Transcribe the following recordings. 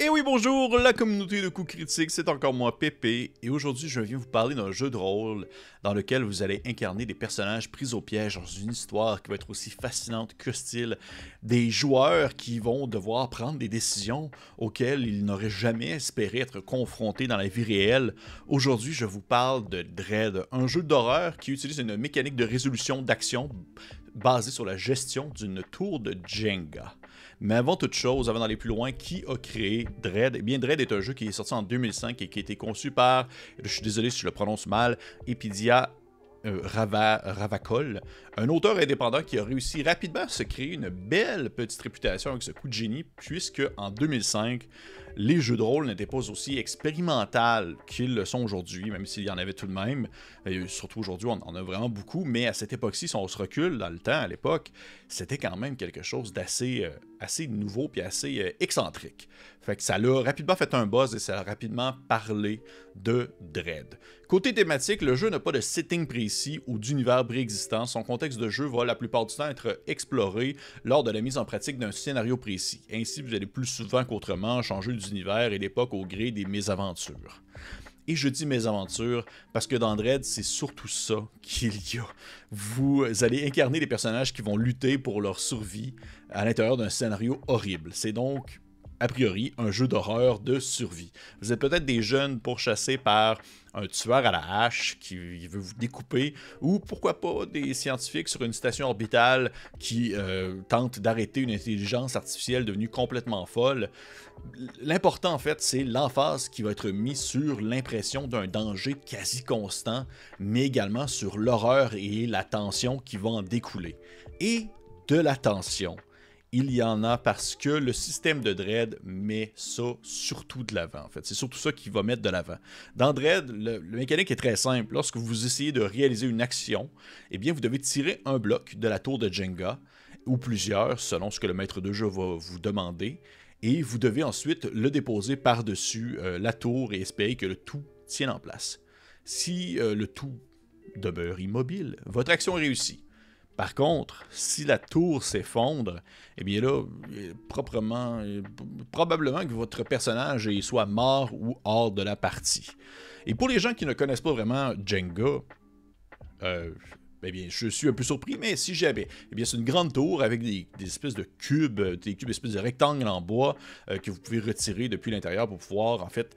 Et oui, bonjour, la communauté de coups critiques, c'est encore moi, Pépé, et aujourd'hui je viens vous parler d'un jeu de rôle dans lequel vous allez incarner des personnages pris au piège dans une histoire qui va être aussi fascinante qu'hostile, des joueurs qui vont devoir prendre des décisions auxquelles ils n'auraient jamais espéré être confrontés dans la vie réelle. Aujourd'hui, je vous parle de Dread, un jeu d'horreur qui utilise une mécanique de résolution d'action basée sur la gestion d'une tour de Jenga. Mais avant toute chose, avant d'aller plus loin, qui a créé Dread? Eh bien, Dread est un jeu qui est sorti en 2005 et qui a été conçu par, je suis désolé si je le prononce mal, Epidia Ravachol, un auteur indépendant qui a réussi rapidement à se créer une belle petite réputation avec ce coup de génie, puisque en 2005, les jeux de rôle n'étaient pas aussi expérimentaux qu'ils le sont aujourd'hui, même s'il y en avait tout de même. Et surtout aujourd'hui, on en a vraiment beaucoup, mais à cette époque-ci, si on se recule dans le temps, à l'époque, c'était quand même quelque chose d'assez assez nouveau et assez excentrique. Fait que ça l'a rapidement fait un buzz et ça a rapidement parlé de Dread. Côté thématique, le jeu n'a pas de setting précis ou d'univers préexistant. Son contexte de jeu va la plupart du temps être exploré lors de la mise en pratique d'un scénario précis. Ainsi, vous allez plus souvent qu'autrement changer d'univers et d'époque au gré des mésaventures. Et je dis mésaventures parce que dans Dread, c'est surtout ça qu'il y a. Vous allez incarner des personnages qui vont lutter pour leur survie à l'intérieur d'un scénario horrible. C'est donc a priori, un jeu d'horreur de survie. Vous êtes peut-être des jeunes pourchassés par un tueur à la hache qui veut vous découper, ou pourquoi pas des scientifiques sur une station orbitale qui tentent d'arrêter une intelligence artificielle devenue complètement folle. L'important, en fait, c'est l'emphase qui va être mise sur l'impression d'un danger quasi constant, mais également sur l'horreur et la tension qui vont en découler. Et de la tension. Il y en a parce que le système de Dread met ça surtout de l'avant. En fait, c'est surtout ça qui va mettre de l'avant. Dans Dread, le mécanique est très simple. Lorsque vous essayez de réaliser une action, eh bien, vous devez tirer un bloc de la tour de Jenga, ou plusieurs, selon ce que le maître de jeu va vous demander, et vous devez ensuite le déposer par-dessus la tour et espérer que le tout tienne en place. Si le tout demeure immobile, votre action est réussie. Par contre, si la tour s'effondre, eh bien là, probablement que votre personnage est soit mort ou hors de la partie. Et pour les gens qui ne connaissent pas vraiment Jenga, eh bien, je suis un peu surpris, mais si jamais, eh bien, c'est une grande tour avec des espèces de cubes, des espèces de rectangles en bois que vous pouvez retirer depuis l'intérieur pour pouvoir, en fait,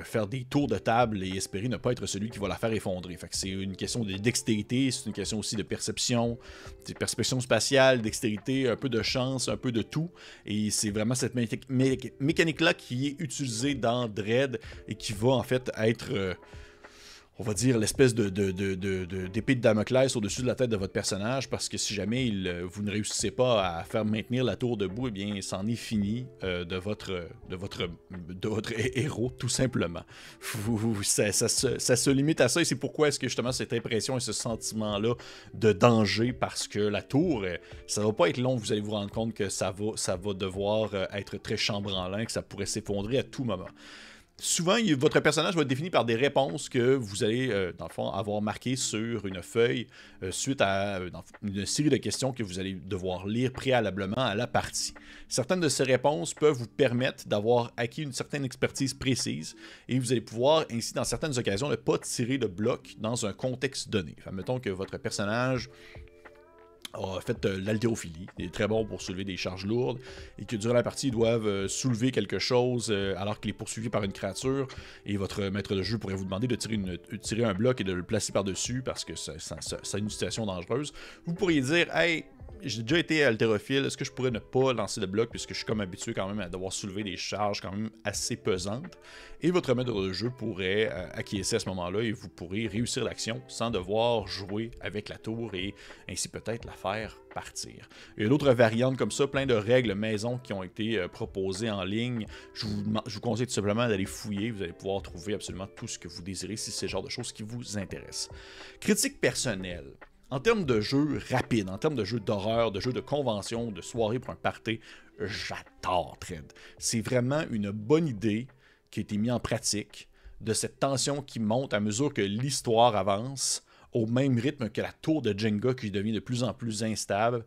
faire des tours de table et espérer ne pas être celui qui va la faire effondrer. Fait que c'est une question de dextérité, c'est une question aussi de perception spatiale, dextérité, un peu de chance, un peu de tout. Et c'est vraiment cette mécanique-là qui est utilisée dans Dread et qui va, en fait, être... on va dire l'espèce d'épée de Damoclès au-dessus de la tête de votre personnage, parce que si jamais vous ne réussissez pas à faire maintenir la tour debout, eh bien, c'en est fini de votre héros, tout simplement. Ça se limite à ça, et c'est pourquoi est-ce que justement cette impression et ce sentiment-là de danger, parce que la tour, ça va pas être long, vous allez vous rendre compte que ça va devoir être très chambranlant, que ça pourrait s'effondrer à tout moment. Souvent, votre personnage va être défini par des réponses que vous allez, dans le fond, avoir marquées sur une feuille suite à une série de questions que vous allez devoir lire préalablement à la partie. Certaines de ces réponses peuvent vous permettre d'avoir acquis une certaine expertise précise et vous allez pouvoir, ainsi, dans certaines occasions, ne pas tirer de bloc dans un contexte donné. Enfin, mettons que votre personnage a fait l'haltérophilie, il est très bon pour soulever des charges lourdes, et que durant la partie, ils doivent soulever quelque chose alors qu'il est poursuivi par une créature, et votre maître de jeu pourrait vous demander de tirer un bloc et de le placer par-dessus, parce que c'est une situation dangereuse. Vous pourriez dire, hey, j'ai déjà été haltérophile, est-ce que je pourrais ne pas lancer de bloc, puisque je suis comme habitué quand même à devoir soulever des charges quand même assez pesantes, et votre maître de jeu pourrait acquiescer à ce moment-là, et vous pourrez réussir l'action sans devoir jouer avec la tour, et ainsi peut-être la faire partir. Il y a d'autres variantes comme ça, plein de règles maison qui ont été proposées en ligne. Je vous conseille tout simplement d'aller fouiller, vous allez pouvoir trouver absolument tout ce que vous désirez si c'est le genre de choses qui vous intéressent. Critique personnelle. En termes de jeux rapides, en termes de jeux d'horreur, de jeux de convention, de soirée pour un party, j'adore Dread. C'est vraiment une bonne idée qui a été mise en pratique, de cette tension qui monte à mesure que l'histoire avance, au même rythme que la tour de Jenga qui devient de plus en plus instable. Moi,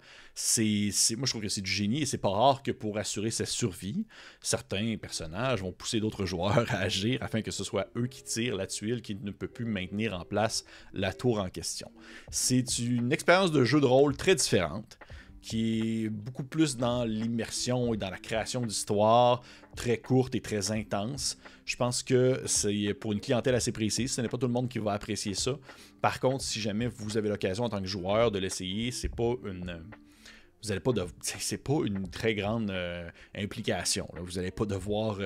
je trouve que c'est du génie et c'est pas rare que pour assurer sa survie, certains personnages vont pousser d'autres joueurs à agir afin que ce soit eux qui tirent la tuile qui ne peut plus maintenir en place la tour en question. C'est une expérience de jeu de rôle très différente, qui est beaucoup plus dans l'immersion et dans la création d'histoires très courte et très intense. Je pense que c'est pour une clientèle assez précise. Ce n'est pas tout le monde qui va apprécier ça. Par contre, si jamais vous avez l'occasion en tant que joueur de l'essayer, c'est pas une... Vous n'allez pas c'est pas une très grande implication. Là. Vous n'allez pas devoir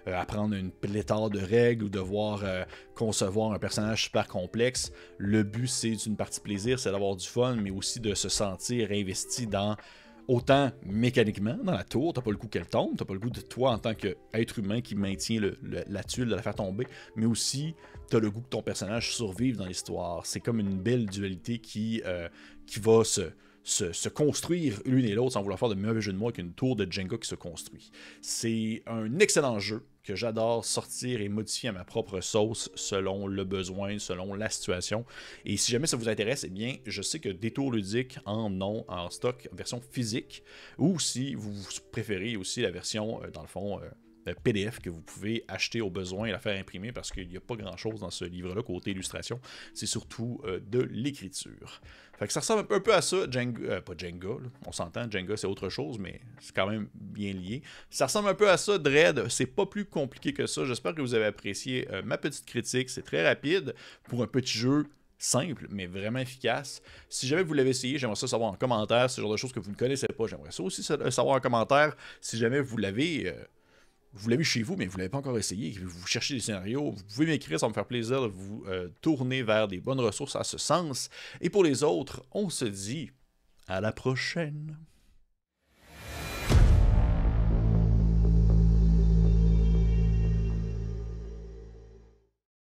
apprendre une pléthore de règles ou devoir concevoir un personnage super complexe. Le but, c'est une partie plaisir, c'est d'avoir du fun, mais aussi de se sentir investi dans autant mécaniquement dans la tour, t'as pas le goût qu'elle tombe, t'as pas le goût de toi en tant qu'être humain qui maintient la tuile de la faire tomber, mais aussi t'as le goût que ton personnage survive dans l'histoire. C'est comme une belle dualité qui va se construire l'une et l'autre sans vouloir faire de mauvais jeu de mots avec une tour de Jenga qui se construit. C'est un excellent jeu que j'adore sortir et modifier à ma propre sauce selon le besoin, selon la situation. Et si jamais ça vous intéresse, eh bien, je sais que Détour Ludique en ont en stock version physique, ou si vous préférez aussi la version, dans le fond, PDF que vous pouvez acheter au besoin et la faire imprimer parce qu'il n'y a pas grand chose dans ce livre-là côté illustration, c'est surtout de l'écriture. Fait que ça ressemble un peu à ça, Jenga, pas Jenga, là, on s'entend, Jenga c'est autre chose, mais c'est quand même bien lié. Ça ressemble un peu à ça, Dread, c'est pas plus compliqué que ça, j'espère que vous avez apprécié ma petite critique, c'est très rapide pour un petit jeu simple, mais vraiment efficace. Si jamais vous l'avez essayé, j'aimerais ça savoir en commentaire, ce genre de choses que vous ne connaissez pas, j'aimerais ça aussi savoir en commentaire, si jamais vous l'avez chez vous, mais vous ne l'avez pas encore essayé, vous cherchez des scénarios, vous pouvez m'écrire, ça va me faire plaisir de vous tourner vers des bonnes ressources à ce sens. Et pour les autres, on se dit à la prochaine.